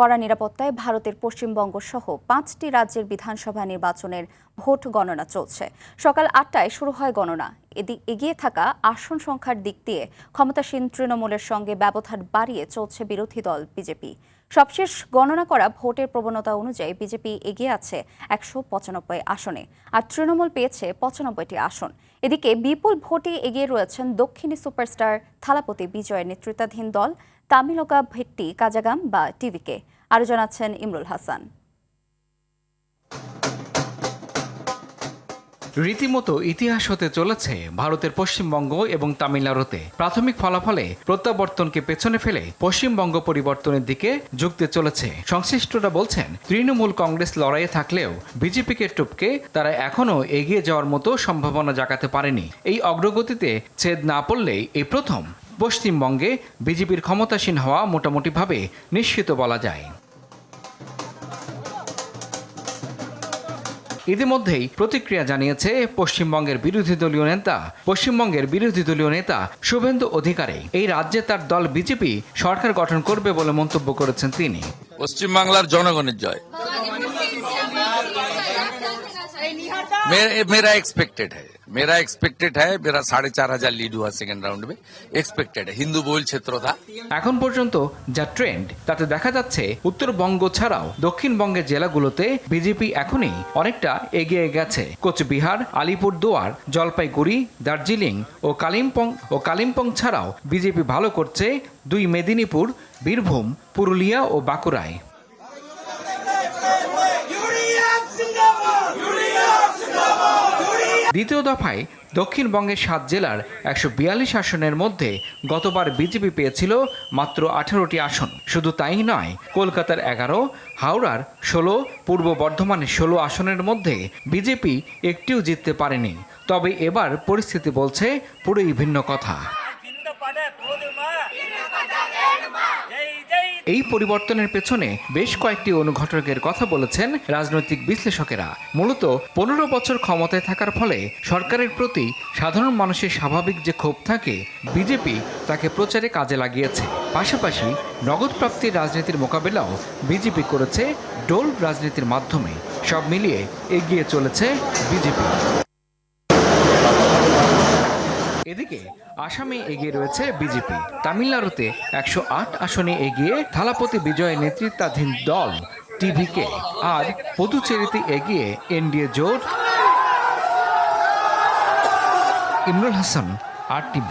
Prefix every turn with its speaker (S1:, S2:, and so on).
S1: কড়া নিরাপত্তায় ভারতের পশ্চিমবঙ্গ সহ 5টি রাজ্যের বিধানসভা নির্বাচনের ভোট গণনা চলছে। সকাল 8টায় শুরু হয় গণনা। এগিয়ে থাকা আসন সংখ্যার দিক দিয়ে ক্ষমতাসীন তৃণমূলের সঙ্গে ব্যবধান বাড়িয়ে চলছে বিরোধী দল বিজেপি। সবশেষ গণনা করা ভোটের প্রবণতা অনুযায়ী বিজেপি এগিয়ে আছে 195 আসনে, আর তৃণমূল পেয়েছে 95টি আসন। এদিকে বিপুল ভোটে এগিয়ে রয়েছেন দক্ষিণী সুপারস্টার থালাপতি বিজয়ের নেতৃত্বাধীন দল তামিলকা ভেট্টি কাজাগাম বা টিভিকে। আরও জানাচ্ছেন ইমরুল হাসান।
S2: রীতিমতো ইতিহাস হতে চলেছে ভারতের পশ্চিমবঙ্গ এবং তামিলনাড়ুতে। প্রাথমিক ফলাফলে প্রত্যাবর্তনকে পেছনে ফেলে পশ্চিমবঙ্গ পরিবর্তনের দিকে ঝুঁকতে চলেছে। সংশ্লিষ্টরা বলছেন, তৃণমূল কংগ্রেস লড়াইয়ে থাকলেও বিজেপিকে টপকে তারা এখনও এগিয়ে যাওয়ার মতো সম্ভাবনা জাগাতে পারেনি। এই অগ্রগতিতে ছেদ না পড়লেই এই প্রথম পশ্চিমবঙ্গে বিজেপির ক্ষমতাসীন হওয়া মোটামুটিভাবে নিশ্চিত বলা যায়। ইতিমধ্যেই প্রতিক্রিয়া জানিয়েছে পশ্চিমবঙ্গের বিরোধী দলীয় নেতা শুভেন্দু অধিকারী। এই রাজ্যে তার দল বিজেপি সরকার গঠন করবে বলে মন্তব্য করেছেন তিনি।
S3: পশ্চিমবাংলার জনগণের জয় मेरा एक्सपेक्टेड है मेरा 4,500 लीड हुआ सेकेंड राउंड में एक्सपेक्टेड है। हिंदू बहुल क्षेत्र था।
S2: এখন পর্যন্ত যা ট্রেন্ড তাতে দেখা যাচ্ছে উত্তরবঙ্গ ছাড়াও দক্ষিণবঙ্গের জেলাগুলোতে বিজেপি এখনই অনেকটা এগিয়ে গেছে। কোচবিহার, আলিপুরদুয়ার, জলপাইগুড়ি, দার্জিলিং ও কালিম্পং ছাড়াও বিজেপি ভালো করছে 2 মেদিনীপুর, বীরভূম, পুরুলিয়া ও বাঁকুড়ায়। দ্বিতীয় দফায় দক্ষিণবঙ্গের 7 জেলার 142 আসনের মধ্যে গতবার বিজেপি পেয়েছিল মাত্র 18টি আসন। শুধু তাই নয়, কলকাতার 11, হাওড়ার 16, পূর্ব বর্ধমানের 16 আসনের মধ্যে বিজেপি একটিও জিততে পারেনি। তবে এবার পরিস্থিতি বলছে পুরোই ভিন্ন কথা। এই পরিবর্তনের পেছনে বেশ কয়েকটি অনুঘটকের কথা বলেছেন রাজনৈতিক বিশ্লেষকেরা। মূলত 15 বছর ক্ষমতায় থাকার ফলে সরকারের প্রতি সাধারণ মানুষের স্বাভাবিক যে ক্ষোভ থাকে, বিজেপি তাকে প্রচারে কাজে লাগিয়েছে। পাশাপাশি নগদ প্রাপ্তির রাজনীতির মোকাবেলাও বিজেপি করেছে ডোল রাজনীতির মাধ্যমে। সব মিলিয়ে এগিয়ে চলেছে বিজেপি। এদিকে আসামে এগিয়ে রয়েছে বিজেপি। তামিলনাড়ুতে 108 আসনে এগিয়ে থালাপতি বিজয়ের নেতৃত্বাধীন দল টিভিকে, আর পুদুচেরিতে এগিয়ে এনডিএ জোট। ইমরুল হাসান, RTV।